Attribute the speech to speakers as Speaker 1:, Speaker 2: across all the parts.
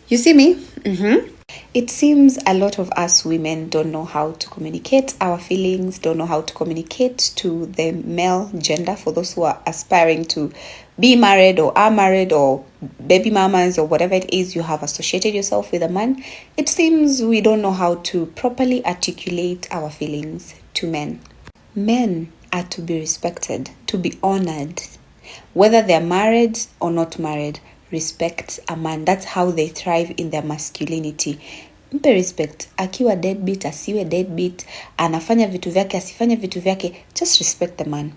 Speaker 1: You see me? It seems a lot of us women don't know how to communicate our feelings, don't know how to communicate to the male gender, for those who are aspiring to be married or are married or baby mamas or whatever it is you have associated yourself with a man. It seems we don't know how to properly articulate our feelings to men. Men are to be respected, to be honored. Whether they're married or not married, respect a man. That's how they thrive in their masculinity. Mpe respect. Akiwa deadbeat, asiwe deadbeat, anafanya vitu vyake, asifanye vitu vyake, just respect the man.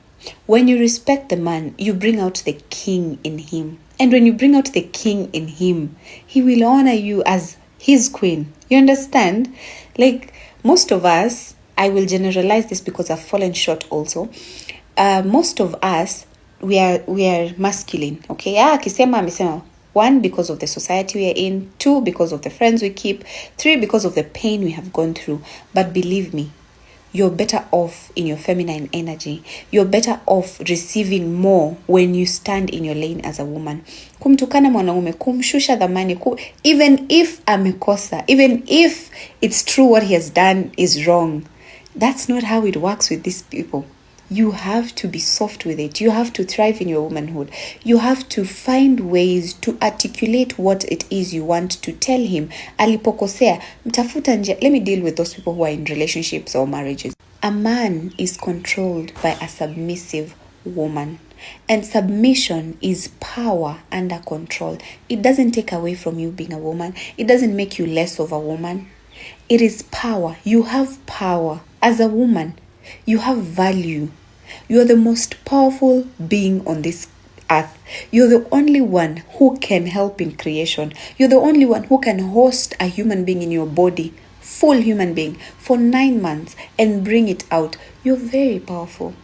Speaker 1: When you respect the man, you bring out the king in him. And when you bring out the king in him, he will honor you as his queen. You understand? Like most of us, I will generalize this because I've fallen short also. Most of us, we are masculine, okay? Akisema amesema. 1, because of the society we are in. 2, because of the friends we keep. 3, because of the pain we have gone through. But believe me, you're better off in your feminine energy. You're better off receiving more when you stand in your lane as a woman. Kumtukana mwanaume, kumshusha dhamani, even if amekosa, even if it's true what he has done is wrong, that's not how it works with these people. You have to be soft with it. You have to thrive in your womanhood. You have to find ways to articulate what it is you want to tell him. Alipokosea, mtafuta njia. Let me deal with those people who are in relationships or marriages. A man is controlled by a submissive woman. And submission is power under control. It doesn't take away from you being a woman. It doesn't make you less of a woman. It is power. You have power. As a woman, you have value. You are the most powerful being on this earth. You're the only one who can help in creation. You're the only one who can host a human being in your body, full human being, for 9 months and bring it out. You're very powerful.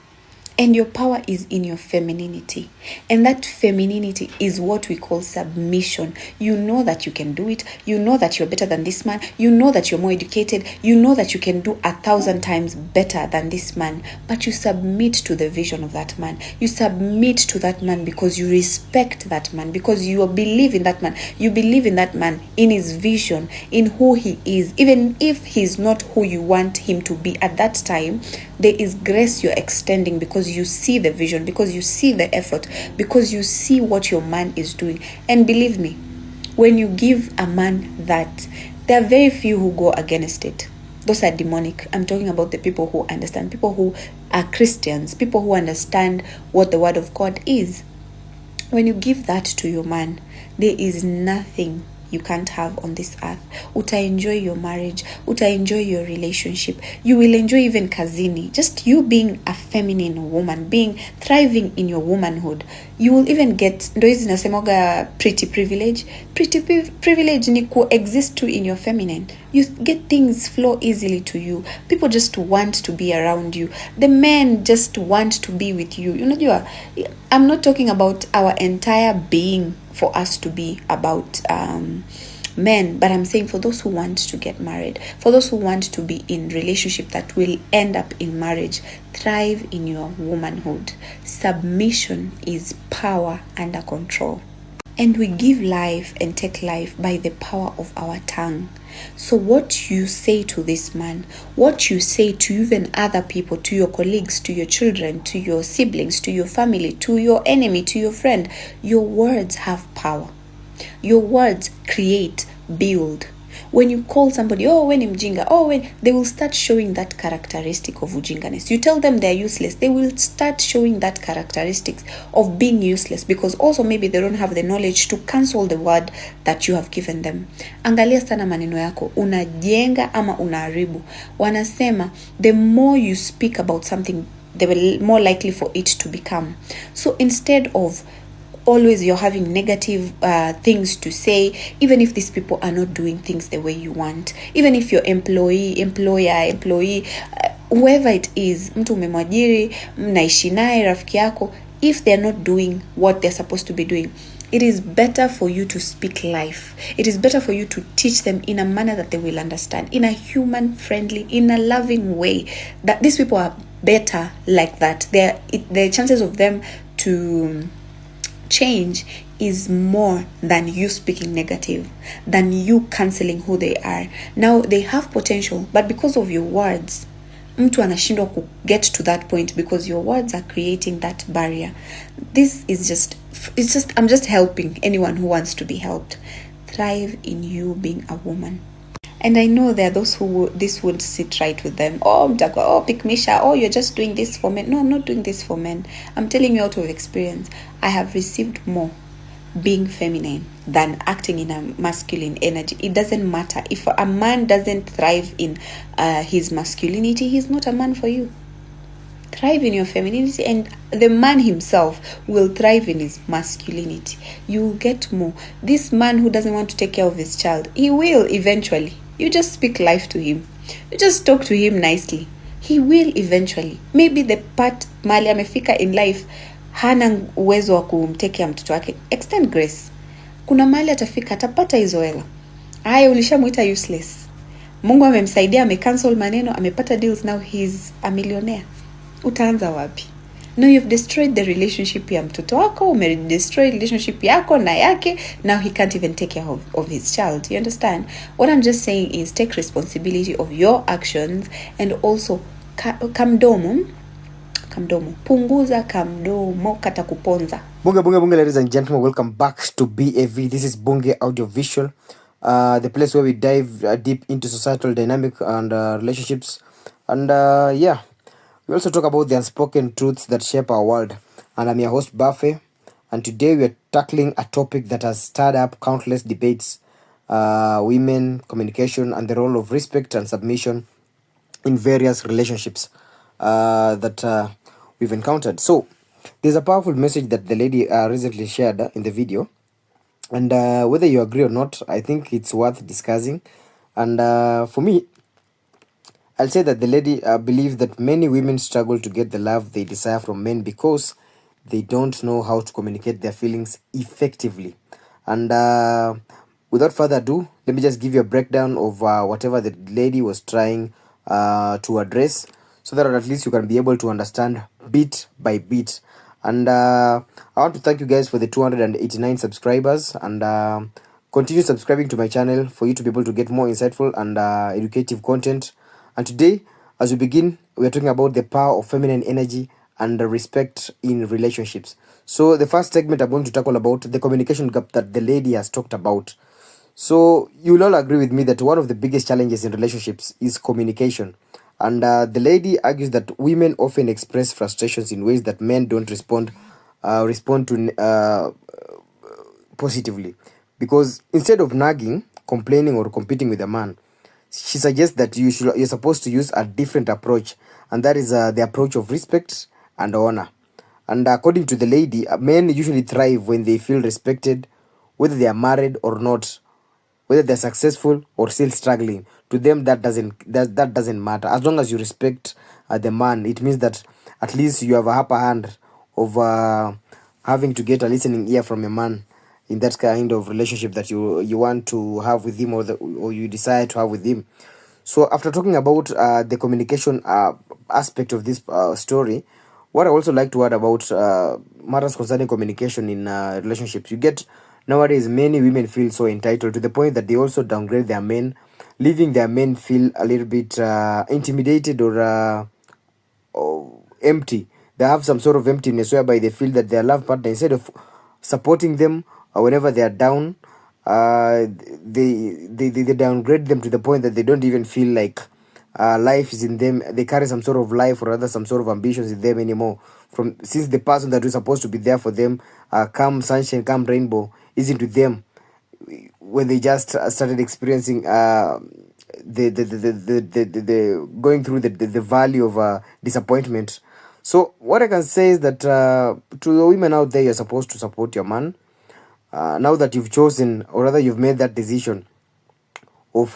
Speaker 1: And your power is in your femininity. And that femininity is what we call submission. You know that you can do it. You know that you're better than this man. You know that you're more educated. You know that you can do 1,000 times better than this man. But you submit to the vision of that man. You submit to that man because you respect that man. Because you believe in that man. You believe in that man, in his vision, in who he is. Even if he's not who you want him to be at that time, there is grace you're extending because you see the vision, because you see the effort, because you see what your man is doing. And believe me, when you give a man that, there are very few who go against it. Those are demonic. I'm talking about the people who understand, people who are Christians, people who understand what the word of God is. When you give that to your man, there is nothing you can't have on this earth. Uta enjoy your marriage. Uta enjoy your relationship. You will enjoy even kazini. Just you being a feminine woman, being thriving in your womanhood. You will even get, ndo hizi nasemoga pretty privilege. Pretty privilege ni coexist too in your feminine. You get things flow easily to you. People just want to be around you. The men just want to be with you. Unajua, I'm not talking about our entire being for us to be about men, but I'm saying for those who want to get married, for those who want to be in relationship that will end up in marriage, thrive in your womanhood. Submission is power under control. And we give life and take life by the power of our tongue. So what you say to this man, what you say to even other people, to your colleagues, to your children, to your siblings, to your family, to your enemy, to your friend, your words have power. Your words create, build. When you call somebody, oh, when mjinga, oh, when, they will start showing that characteristic of ujinganess. You tell them they're useless, they will start showing that characteristics of being useless, because also maybe they don't have the knowledge to cancel the word that you have given them. Angalia sana maneno yako, unajenga ama unaharibu. Wanasema, the more you speak about something, the more likely for it to become. So instead of always you're having negative things to say, even if these people are not doing things the way you want, even if your employee, whoever it is, mtu umemwajiri, mnaishi naye, rafiki yako, if they're not doing what they're supposed to be doing, it is better for you to speak life. It is better for you to teach them in a manner that they will understand, in a human friendly, in a loving way, that these people are better like that. The chances of them to change is more than you speaking negative, than you canceling who they are. Now they have potential, but because of your words, mtu anashindwa ku get to that point because your words are creating that barrier. This is just, I'm just helping anyone who wants to be helped. Thrive in you being a woman. And I know there are those who this would sit right with them. Oh, pick Misha. Oh, you're just doing this for men. No, I'm not doing this for men. I'm telling you out of experience. I have received more being feminine than acting in a masculine energy. It doesn't matter. If a man doesn't thrive in his masculinity, he's not a man for you. Thrive in your femininity, and the man himself will thrive in his masculinity. You will get more. This man who doesn't want to take care of his child, he will eventually. You just speak life to him. You just talk to him nicely. He will eventually. Maybe the part mali amefika in life hana uwezo wa kumtekea mtoto wake. Extend grace. Kuna mali atafika, atapata hizo hela. Haya, ulishamuita useless. Mungu amemsaidia, amecancel maneno, amepata deals, now he's a millionaire. Utaanza wapi? Now you've destroyed the relationship ya mtoto wako, umedestroy relationship yako na yake, now he can't even take care of his child. You understand? What I'm just saying is take responsibility of your actions, and also kamdomo, punguza kamdomo kata kuponza.
Speaker 2: Bunge, ladies and gentlemen, welcome back to BAV. This is Bunge Audiovisual, the place where we dive deep into societal dynamic and relationships. And yeah, we also talk about the unspoken truths that shape our world. And I'm your host, Buffy. And today we are tackling a topic that has stirred up countless debates, women, communication, and the role of respect and submission in various relationships that we've encountered. So there's a powerful message that the lady recently shared in the video, and whether you agree or not, I think it's worth discussing. And for me, I'll say that the lady believes that many women struggle to get the love they desire from men because they don't know how to communicate their feelings effectively. And without further ado, let me just give you a breakdown of whatever the lady was trying to address, so that at least you can be able to understand bit by bit. And I want to thank you guys for the 289 subscribers, and continue subscribing to my channel for you to be able to get more insightful and educative content. And today, as we begin, we are talking about the power of feminine energy and the respect in relationships. So the first segment, I'm going to tackle about the communication gap that the lady has talked about. So you'll all agree with me that one of the biggest challenges in relationships is communication. And the lady argues that women often express frustrations in ways that men don't respond to positively. Because instead of nagging, complaining, or competing with a man, she suggests that you're supposed to use a different approach, and that is the approach of respect and honor. And according to the lady, men usually thrive when they feel respected, whether they are married or not, whether they're successful or still struggling. To them, that doesn't matter. As long as you respect the man, it means that at least you have a upper hand of having to get a listening ear from a man in that kind of relationship that you want to have with him, or you desire to have with him. So after talking about the communication aspect of this story, what I also like to add about matters concerning communication in relationships, you get nowadays many women feel so entitled to the point that they also downgrade their men, leaving their men feel a little bit intimidated or empty. They have some sort of emptiness whereby they feel that their love partner, instead of supporting them whenever they are down, they downgrade them to the point that they don't even feel like life is in them. They carry some sort of life, or rather some sort of ambitions in them anymore. From since the person that was supposed to be there for them, come sunshine, come rainbow, isn't with them, when they just started experiencing the going through the value of disappointment. So what I can say is that to the women out there, you're supposed to support your man. Now that you've chosen, or rather you've made that decision of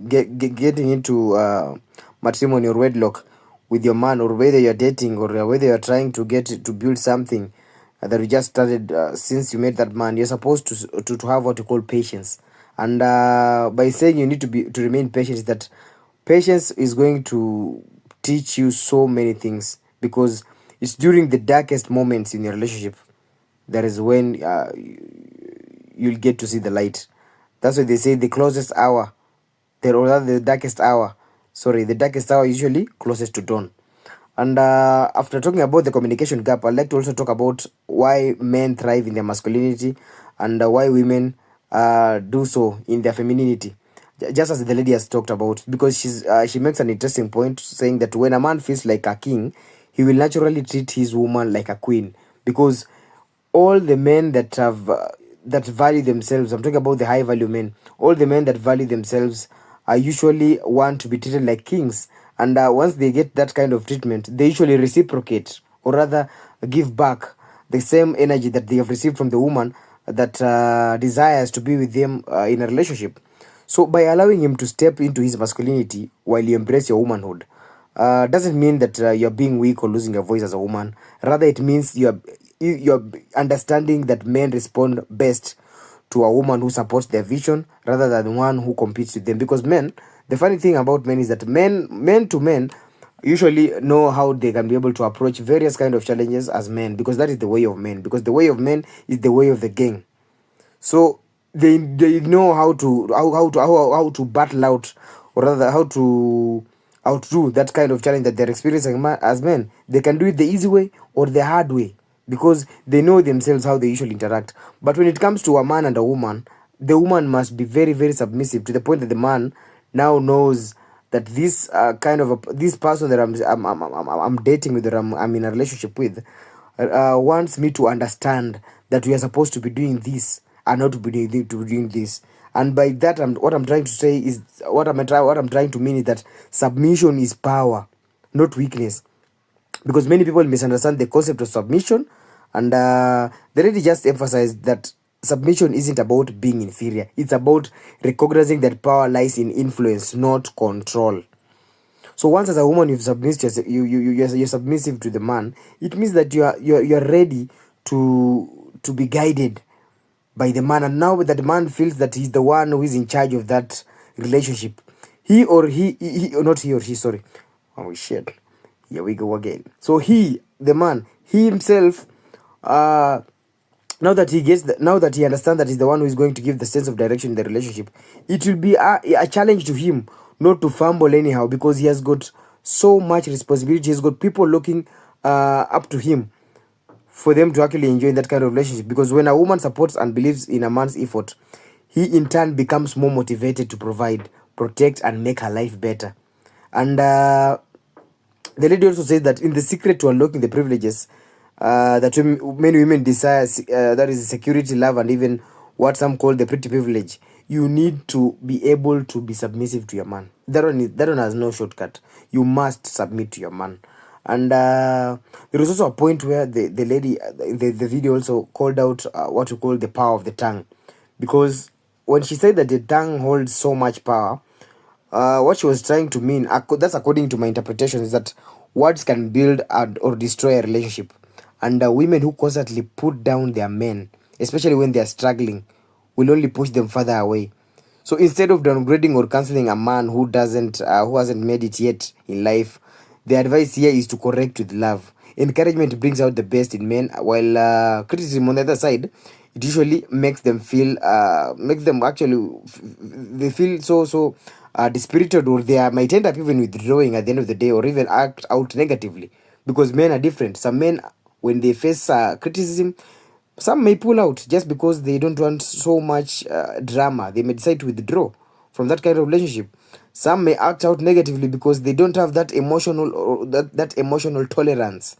Speaker 2: getting into matrimony or wedlock with your man, or whether you're dating, or whether you're trying to get to build something that you just started since you met that man, you're supposed to have what you call patience. And by saying you need to remain patient, that patience is going to teach you so many things, because it's during the darkest moments in your relationship that is when you'll get to see the light. That's why they say the closest hour, or rather the darkest hour. Sorry, the darkest hour usually closest to dawn. And after talking about the communication gap, I'd like to also talk about why men thrive in their masculinity and why women do so in their femininity. Just as the lady has talked about, because she makes an interesting point saying that when a man feels like a king, he will naturally treat his woman like a queen. Because all the men that have that value themselves, I'm talking about the high value men, all the men that value themselves usually want to be treated like kings. And once they get that kind of treatment, they usually reciprocate, or rather give back the same energy that they have received from the woman that desires to be with them in a relationship. So by allowing him to step into his masculinity while you embrace your womanhood, doesn't mean that you're being weak or losing your voice as a woman. Rather, it means you're understanding that men respond best to a woman who supports their vision rather than one who competes with them. Because men, the funny thing about men is that men to men usually know how they can be able to approach various kind of challenges as men, because that is the way of men. Because the way of men is the way of the gang. So they know how to battle out, or rather how to outdo that kind of challenge that they're experiencing as men. They can do it the easy way or the hard way, because they know themselves how they usually interact. But when it comes to a man and a woman, the woman must be very, very submissive, to the point that the man now knows that this this person that I'm dating with, or I'm in a relationship with, wants me to understand that we are supposed to be doing this and not to be doing this. And by that, what I'm trying to say is, what I'm trying to mean is that submission is power, not weakness. Because many people misunderstand the concept of submission, and they really just emphasize that submission isn't about being inferior. It's about recognizing that power lies in influence, not control. So once as a woman you've submitted, you're submissive to the man, it means that you're ready to be guided by the man. And now that the man feels that he's the one who is in charge of that relationship, he or not he or she, sorry, oh shit, here we go again. So the man, he himself, now that now that he understands that he's the one who is going to give the sense of direction in the relationship, it will be a challenge to him not to fumble anyhow, because he has got so much responsibility. He's got people looking up to him for them to actually enjoy that kind of relationship. Because when a woman supports and believes in a man's effort, he in turn becomes more motivated to provide, protect, and make her life better. And the lady also said that in the secret to unlocking the privileges that many women desire, that is security, love, and even what some call the pretty privilege, you need to be able to be submissive to your man. That one has no shortcut. You must submit to your man. And there was also a point where the lady the video also called out what we call the power of the tongue. Because when she said that the tongue holds so much power, what she was trying to mean, that's according to my interpretation, is that words can build or destroy a relationship. And women who constantly put down their men, especially when they are struggling, will only push them further away. So instead of downgrading or canceling a man who hasn't made it yet in life, the advice here is to correct with love. Encouragement brings out the best in men, while criticism on the other side, it usually makes them actually they feel so dispirited, or they might end up even withdrawing at the end of the day, or even act out negatively. Because men are different. Some men, when they face criticism, some may pull out just because they don't want so much drama. They may decide to withdraw from that kind of relationship. Some may act out negatively because they don't have that emotional, or that emotional tolerance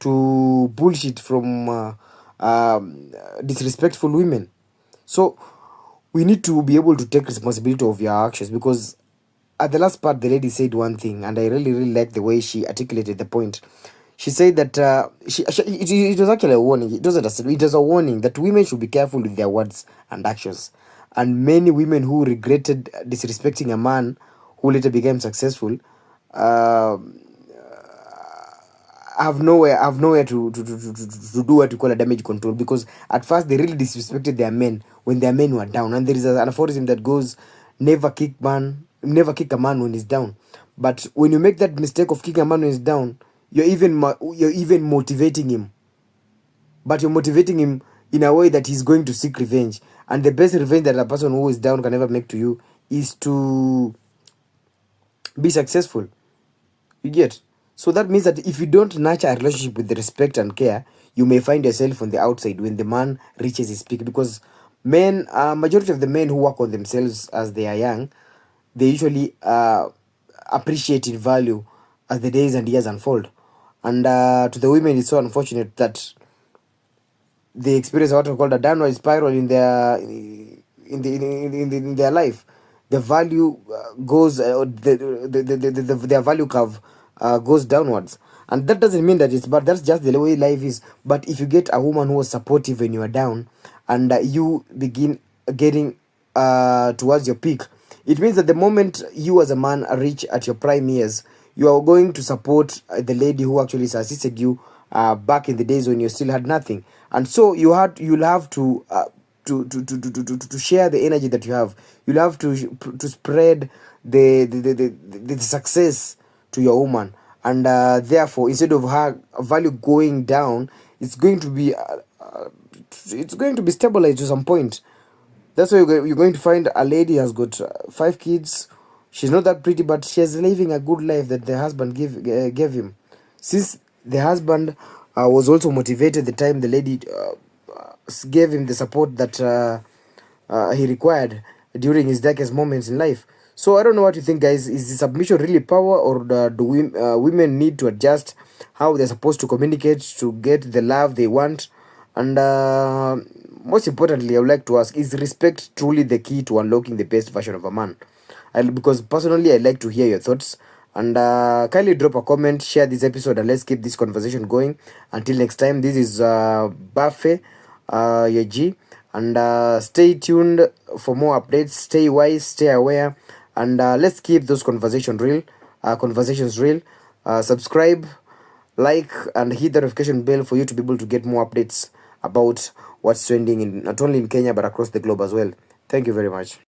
Speaker 2: to bullshit from disrespectful women. So we need to be able to take responsibility of your actions. Because at the last part, the lady said one thing, and I really, really like the way she articulated the point. She said that it was actually a warning. It was a warning that women should be careful with their words and actions. And many women who regretted disrespecting a man who later became successful uh, have nowhere to do what you call a damage control. Because at first they really disrespected their men when their men were down. And there is an aphorism that goes, never kick a man when he's down. But when you make that mistake of kicking a man when he's down, you're even motivating him. But you're motivating him in a way that he's going to seek revenge. And the best revenge that a person who is down can ever make to you is to be successful. You get? So that means that if you don't nurture a relationship with the respect and care, you may find yourself on the outside when the man reaches his peak. Because men, majority of the men who work on themselves as they are young, they usually appreciate in value as the days and years unfold. And to the women, it's so unfortunate that they experience what we call a downward spiral in their in their life. The value goes their value curve goes downwards, and that doesn't mean that it's bad. That's just the way life is. But if you get a woman who is supportive when you are down, and you begin getting towards your peak, it means that the moment you as a man reach at your prime years, you are going to support the lady who actually assisted you back in the days when you still had nothing. And so you'll have to share the energy that you have. You'll have to spread the success to your woman. And therefore, instead of her value going down, it's going to be stabilized to some point. That's why you're going to find a lady has got 5 kids. She's not that pretty, but she's living a good life that the husband gave him. Since the husband was also motivated the time the lady gave him the support that he required during his darkest moments in life. So I don't know what you think, guys. Is the submission really power, or do women need to adjust how they're supposed to communicate to get the love they want? And most importantly, I would like to ask, is respect truly the key to unlocking the best version of a man? Because personally, I'd like to hear your thoughts. And kindly drop a comment, share this episode, and let's keep this conversation going. Until next time, this is Buffet, your G. And stay tuned for more updates. Stay wise, stay aware. And let's keep those conversations real. Subscribe, like, and hit the notification bell for you to be able to get more updates about what's trending in not only in Kenya but across the globe as well. Thank you very much.